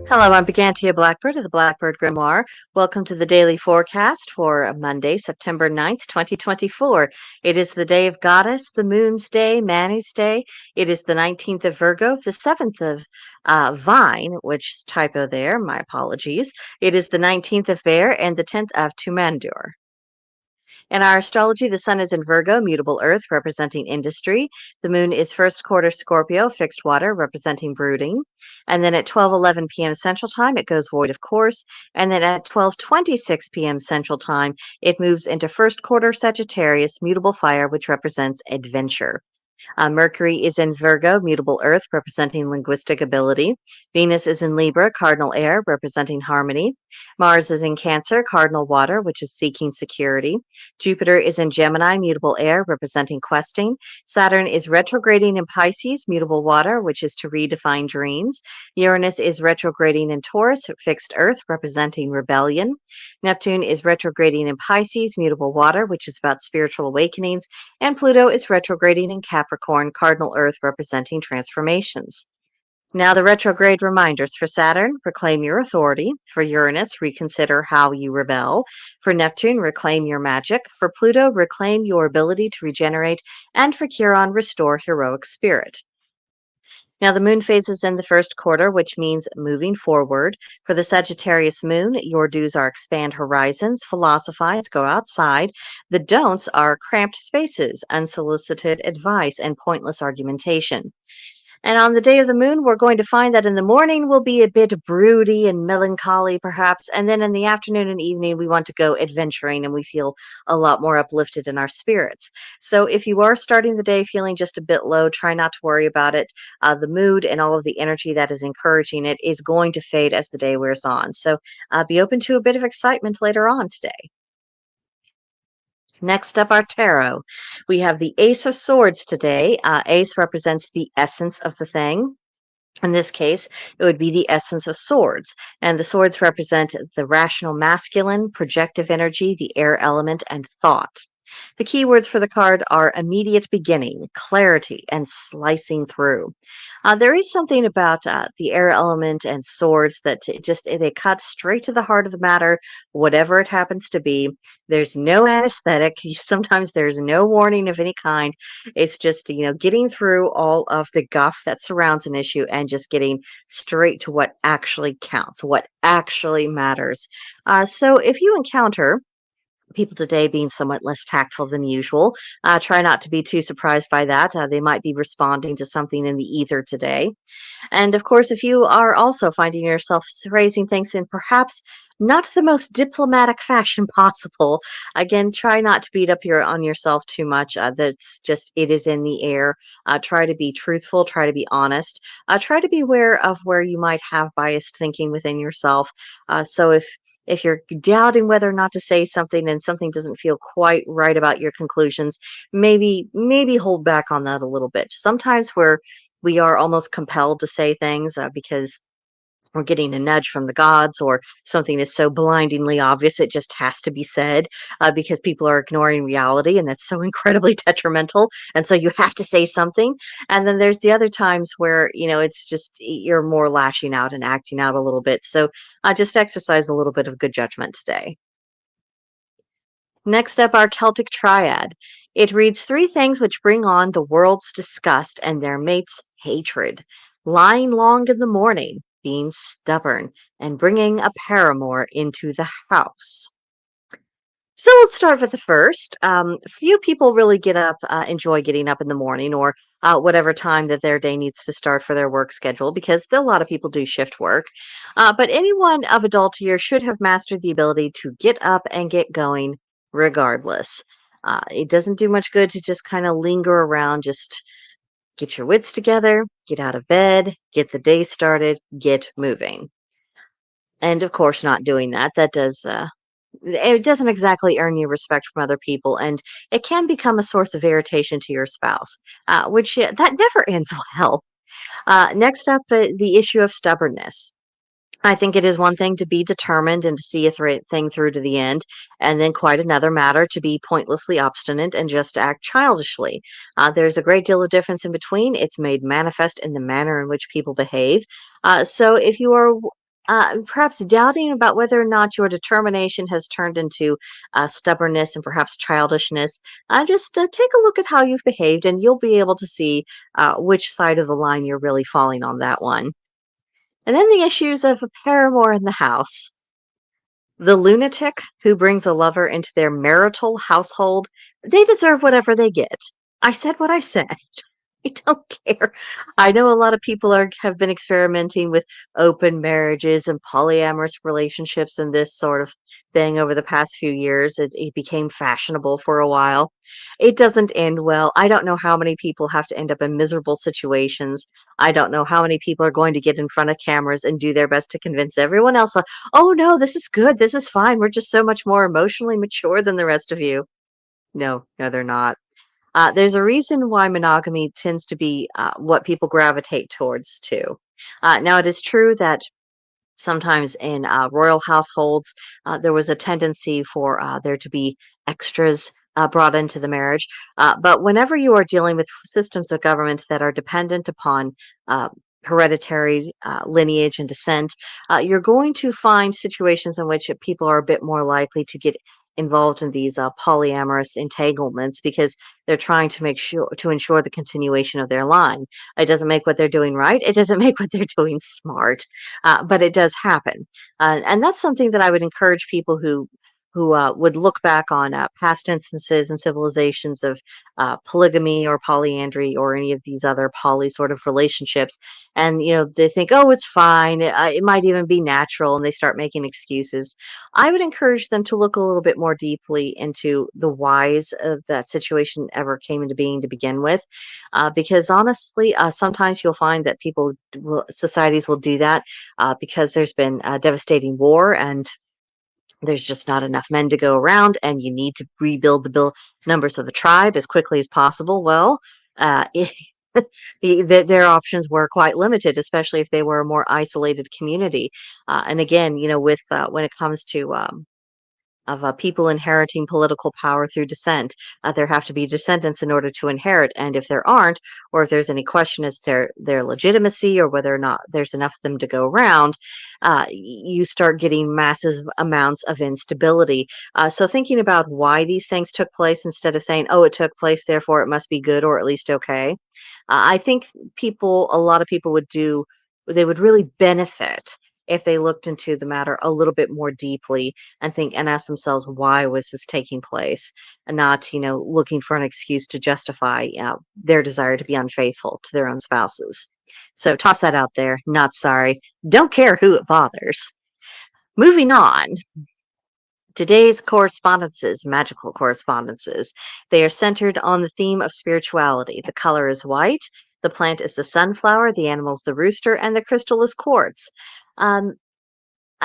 Hello, I'm Brigantia Blackbird of the Blackbird Grimoire. Welcome to the daily forecast for Monday, September 9th, 2024. It is the day of Goddess, the Moon's Day, Mani's Day. It is the 19th of Virgo, the 7th of Vine, which is typo there, my apologies. It is the 19th of Bear and the 10th of Tumandur. In our astrology, the sun is in Virgo, mutable earth, representing industry. The moon is first quarter Scorpio, fixed water, representing brooding. And then at 12:11 p.m. Central Time, it goes void of course. And then at 12:26 p.m. Central Time, it moves into first quarter Sagittarius, mutable fire, which represents adventure. Mercury is in Virgo, mutable earth, representing linguistic ability. Venus is in Libra, cardinal air, representing harmony. Mars is in Cancer, cardinal water, which is seeking security. Jupiter is in Gemini, mutable air, representing questing. Saturn is retrograding in Pisces, mutable water, which is to redefine dreams. Uranus is retrograding in Taurus, fixed earth, representing rebellion. Neptune is retrograding in Pisces, mutable water, which is about spiritual awakenings. And Pluto is retrograding in Capricorn, cardinal earth, representing transformations. Now, the retrograde reminders for Saturn: reclaim your authority. For Uranus, reconsider how you rebel. For Neptune, reclaim your magic. For Pluto, reclaim your ability to regenerate. And for Chiron, restore heroic spirit. Now, the moon phases in the first quarter, which means moving forward. For the Sagittarius moon, your do's are expand horizons, philosophize, go outside. The don'ts are cramped spaces, unsolicited advice, and pointless argumentation. And on the day of the moon, we're going to find that in the morning we'll be a bit broody and melancholy, perhaps. And then in the afternoon and evening, we want to go adventuring and we feel a lot more uplifted in our spirits. So if you are starting the day feeling just a bit low, try not to worry about it. The mood and all of the energy that is encouraging it is going to fade as the day wears on. So be open to a bit of excitement later on today. Next up, our tarot. We have the Ace of Swords today. Ace represents the essence of the thing. In this case, it would be the essence of swords. And the swords represent the rational masculine, projective energy, the air element, and thought. The keywords for the card are immediate beginning, clarity, and slicing through. There is something about the air element and swords that they cut straight to the heart of the matter, whatever it happens to be. There's no anesthetic. Sometimes there's no warning of any kind. It's just, getting through all of the guff that surrounds an issue and just getting straight to what actually counts, what actually matters. So if you encounter people today being somewhat less tactful than usual. Try not to be too surprised by that. They might be responding to something in the ether today. And of course, if you are also finding yourself phrasing things in perhaps not the most diplomatic fashion possible, again, try not to beat up on yourself too much. That's just, it is in the air. Try to be truthful, try to be honest, try to be aware of where you might have biased thinking within yourself. So if you're doubting whether or not to say something and something doesn't feel quite right about your conclusions, maybe hold back on that a little bit. Sometimes we are almost compelled to say things because we're getting a nudge from the gods, or something is so blindingly obvious it just has to be said because people are ignoring reality, and that's so incredibly detrimental. And so you have to say something. And then there's the other times where it's just you're more lashing out and acting out a little bit. So just exercise a little bit of good judgment today. Next up, our Celtic Triad. It reads three things which bring on the world's disgust and their mates' hatred: lying long in the morning, being stubborn, and bringing a paramour into the house. So let's start with the first. Few people really enjoy getting up in the morning, or whatever time that their day needs to start for their work schedule, because a lot of people do shift work. But anyone of adult years should have mastered the ability to get up and get going regardless. It doesn't do much good to just kind of linger around. Just get your wits together, get out of bed, get the day started, get moving. And of course, not doing that does it doesn't exactly earn you respect from other people, and it can become a source of irritation to your spouse, which that never ends well. Next up, the issue of stubbornness. I think it is one thing to be determined and to see a thing through to the end, and then quite another matter to be pointlessly obstinate and just act childishly. There's a great deal of difference in between. It's made manifest in the manner in which people behave. So if you are perhaps doubting about whether or not your determination has turned into stubbornness and perhaps childishness, just take a look at how you've behaved, and you'll be able to see which side of the line you're really falling on that one. And then the issues of a paramour in the house. The lunatic who brings a lover into their marital household, they deserve whatever they get. I said what I said. I don't care. I know a lot of people have been experimenting with open marriages and polyamorous relationships and this sort of thing over the past few years. It became fashionable for a while. It doesn't end well. I don't know how many people have to end up in miserable situations. I don't know how many people are going to get in front of cameras and do their best to convince everyone else, oh no, this is good. This is fine. We're just so much more emotionally mature than the rest of you. No, no, they're not. There's a reason why monogamy tends to be what people gravitate towards too. Now, it is true that sometimes in royal households, there was a tendency for there to be extras brought into the marriage. But whenever you are dealing with systems of government that are dependent upon uh, hereditary lineage and descent, you're going to find situations in which people are a bit more likely to get involved in these polyamorous entanglements because they're trying to make sure to ensure the continuation of their line. It doesn't make what they're doing right. It doesn't make what they're doing smart, but it does happen, and that's something that I would encourage people who would look back on past instances and civilizations of polygamy or polyandry or any of these other poly sort of relationships, and they think, oh, it's fine. It might even be natural, and they start making excuses. I would encourage them to look a little bit more deeply into the whys of that situation ever came into being to begin with, because honestly, sometimes you'll find that societies will do that because there's been a devastating war and there's just not enough men to go around, and you need to rebuild numbers of the tribe as quickly as possible. Well, their options were quite limited, especially if they were a more isolated community. And again, with when it comes to of people inheriting political power through descent. There have to be descendants in order to inherit, and if there aren't, or if there's any question as to their legitimacy or whether or not there's enough of them to go around, you start getting massive amounts of instability. So thinking about why these things took place instead of saying, "Oh, it took place, therefore it must be good or at least okay," I think a lot of people they would really benefit if they looked into the matter a little bit more deeply and ask themselves, why was this taking place, and not looking for an excuse to justify their desire to be unfaithful to their own spouses. So toss that out there. Not sorry. Don't care who it bothers. Moving on. Today's correspondences, magical correspondences, they are centered on the theme of spirituality. The color is white, the plant is the sunflower, the animal is the rooster, and the crystal is quartz. Um,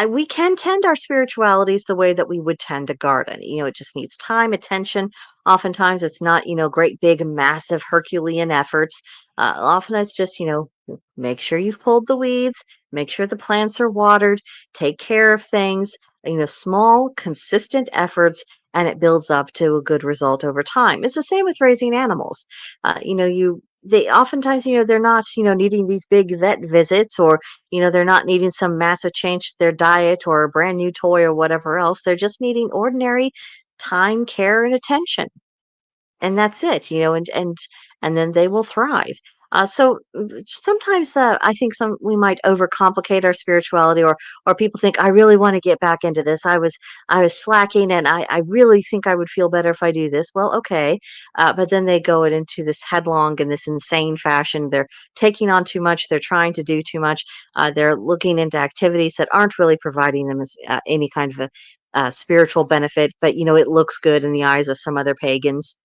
we can tend our spiritualities the way that we would tend a garden. It just needs time, attention. Oftentimes, it's not, great, big, massive Herculean efforts. Often it's just, make sure you've pulled the weeds, make sure the plants are watered, take care of things, small, consistent efforts, and it builds up to a good result over time. It's the same with raising animals. They oftentimes, they're not, needing these big vet visits, or they're not needing some massive change to their diet or a brand new toy or whatever else. They're just needing ordinary time, care, and attention, and that's it, and then they will thrive. Sometimes I think some we might overcomplicate our spirituality, or people think, I really want to get back into this. I was slacking, and I really think I would feel better if I do this. Well, okay, but then they go into this headlong and this insane fashion. They're taking on too much. They're trying to do too much. They're looking into activities that aren't really providing them any kind of a spiritual benefit, but it looks good in the eyes of some other pagans.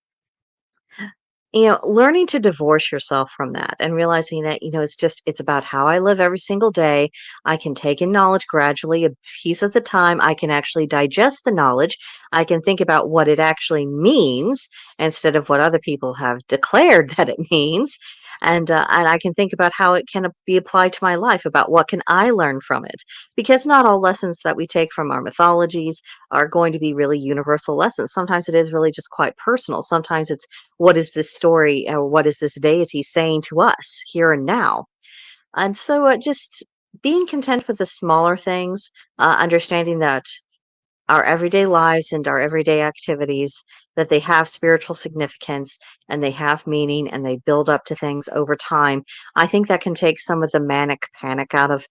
Learning to divorce yourself from that and realizing that, it's about how I live every single day. I can take in knowledge gradually, a piece at a time. I can actually digest the knowledge. I can think about what it actually means instead of what other people have declared that it means. And I can think about how it can be applied to my life, about what can I learn from it. Because not all lessons that we take from our mythologies are going to be really universal lessons. Sometimes it is really just quite personal. Sometimes it's, what is this story, or what is this deity saying to us here and now? And so just being content with the smaller things, understanding that our everyday lives and our everyday activities, that they have spiritual significance and they have meaning and they build up to things over time. I think that can take some of the manic panic out of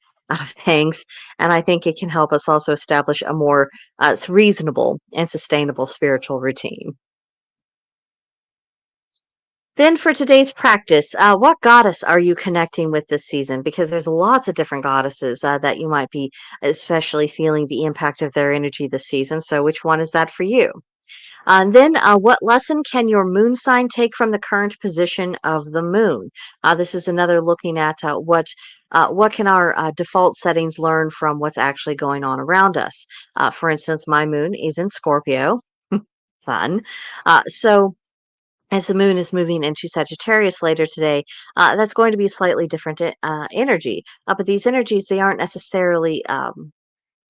things, and I think it can help us also establish a more reasonable and sustainable spiritual routine. Then for today's practice, what goddess are you connecting with this season? Because there's lots of different goddesses that you might be especially feeling the impact of their energy this season. So which one is that for you? And then what lesson can your moon sign take from the current position of the moon? This is another looking at what can our default settings learn from what's actually going on around us. For instance, my moon is in Scorpio. Fun. So as the moon is moving into Sagittarius later today, that's going to be a slightly different energy. But these energies, they aren't necessarily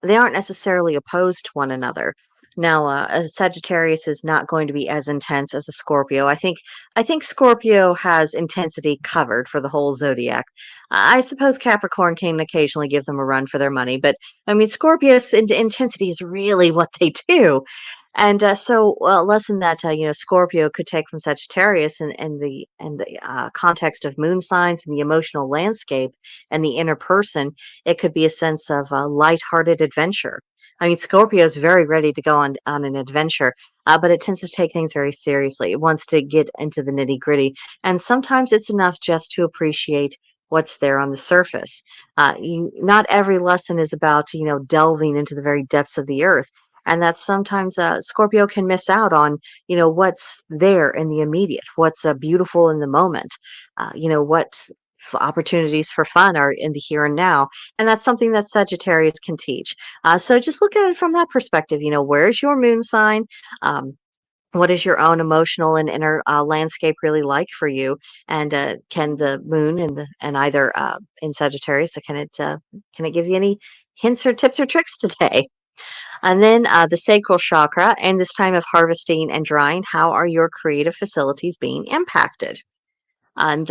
opposed to one another. Now, a Sagittarius is not going to be as intense as a Scorpio. I think Scorpio has intensity covered for the whole zodiac. I suppose Capricorn can occasionally give them a run for their money, but I mean, Scorpio's intensity is really what they do. And so, a lesson that Scorpio could take from Sagittarius and the context of moon signs and the emotional landscape and the inner person, it could be a sense of lighthearted adventure. I mean, Scorpio is very ready to go on an adventure, but it tends to take things very seriously. It wants to get into the nitty gritty, and sometimes it's enough just to appreciate what's there on the surface. Not every lesson is about delving into the very depths of the earth, and that sometimes Scorpio can miss out on what's there in the immediate, what's beautiful in the moment, what opportunities for fun are in the here and now, and that's something that Sagittarius can teach. So just look at it from that perspective. Where's your moon sign? Um, what is your own emotional and inner landscape really like for you? And can the moon and either in Sagittarius, can it give you any hints or tips or tricks today? And then the sacral chakra, and this time of harvesting and drying, how are your creative facilities being impacted? And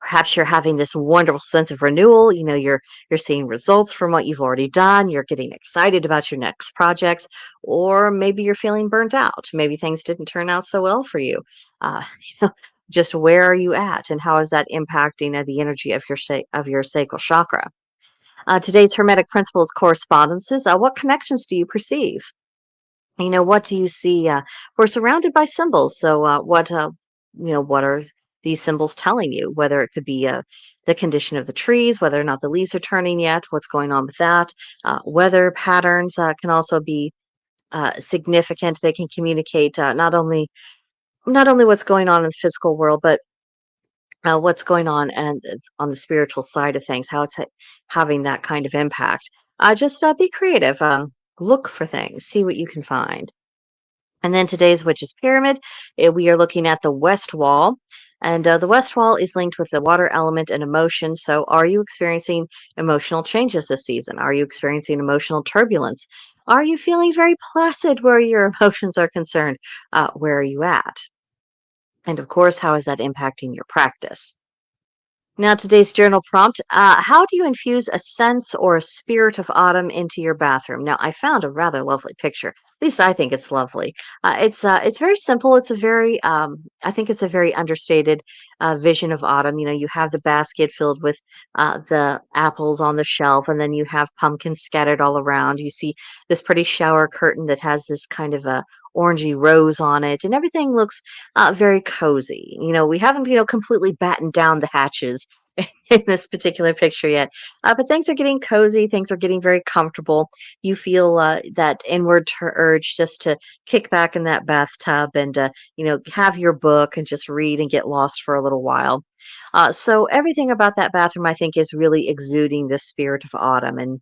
perhaps you're having this wonderful sense of renewal. You're seeing results from what you've already done. You're getting excited about your next projects, or maybe you're feeling burnt out. Maybe things didn't turn out so well for you. Uh, you know, just where are you at, and how is that impacting the energy of of your sacral chakra? Today's hermetic principles correspondences. What connections do you perceive? What do you see? We're surrounded by symbols. So, what are these symbols telling you? Whether it could be the condition of the trees, whether or not the leaves are turning yet, what's going on with that. Weather patterns can also be significant. They can communicate not only what's going on in the physical world, but what's going on and on the spiritual side of things, how it's having that kind of impact. Just be creative. Look for things, see what you can find. And then today's Witch's Pyramid, we are looking at the West Wall. And the West Wall is linked with the water element and emotion. So, are you experiencing emotional changes this season? Are you experiencing emotional turbulence? Are you feeling very placid where your emotions are concerned? Where are you at? And of course, how is that impacting your practice? Now, today's journal prompt, how do you infuse a sense or a spirit of autumn into your bathroom? Now, I found a rather lovely picture. At least I think it's lovely. It's very simple. I think it's a very understated vision of autumn. You have the basket filled with the apples on the shelf, and then you have pumpkins scattered all around. You see this pretty shower curtain that has this kind of a orangey rose on it, and everything looks very cozy. We haven't, completely battened down the hatches in this particular picture yet, but things are getting cozy. Things are getting very comfortable. You feel that inward urge just to kick back in that bathtub and, have your book and just read and get lost for a little while. So everything about that bathroom, I think, is really exuding this spirit of autumn and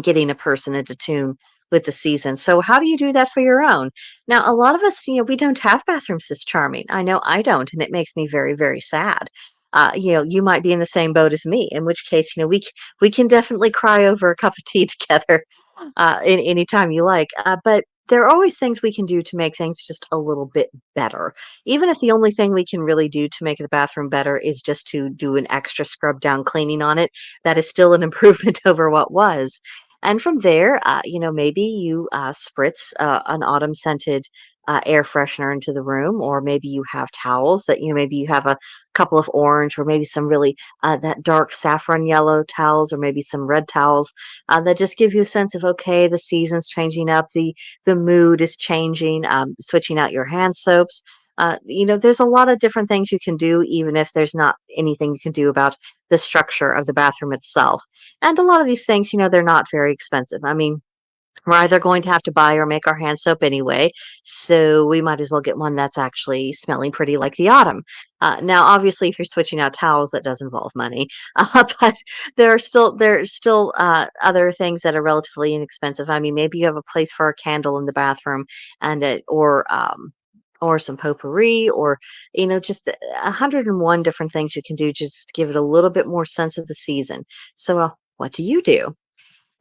getting a person into tune with the season. So how do you do that for your own? Now, a lot of us, we don't have bathrooms this charming. I know I don't, and it makes me very, very sad. You might be in the same boat as me, in which case, we can definitely cry over a cup of tea together anytime you like. But there are always things we can do to make things just a little bit better. Even if the only thing we can really do to make the bathroom better is just to do an extra scrub down cleaning on it, that is still an improvement over what was. And from there, maybe you spritz an autumn scented air freshener into the room, or maybe you have towels that, maybe you have a couple of orange, or maybe some really that dark saffron yellow towels, or maybe some red towels that just give you a sense of, okay, the season's changing up, the mood is changing, switching out your hand soaps. There's a lot of different things you can do, even if there's not anything you can do about the structure of the bathroom itself. And a lot of these things, they're not very expensive. I mean, we're either going to have to buy or make our hand soap anyway, so we might as well get one that's actually smelling pretty like the autumn. Now, obviously, if you're switching out towels, that does involve money, but there's still other things that are relatively inexpensive. I mean, maybe you have a place for a candle in the bathroom, and or some potpourri, or just 101 different things you can do just to give it a little bit more sense of the season. So, what do you do?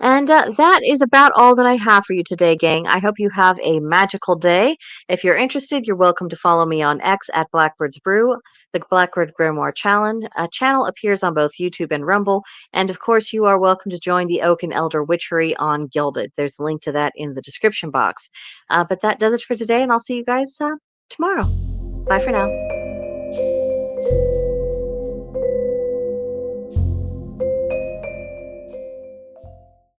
And that is about all that I have for you today, gang. I hope you have a magical day. If you're interested, you're welcome to follow me on X at Blackbird's Brew. The Blackbird Grimoire channel appears on both YouTube and Rumble. And of course, you are welcome to join the Oak and Elder Witchery on Gilded. There's a link to that in the description box. But that does it for today, and I'll see you guys tomorrow. Bye for now.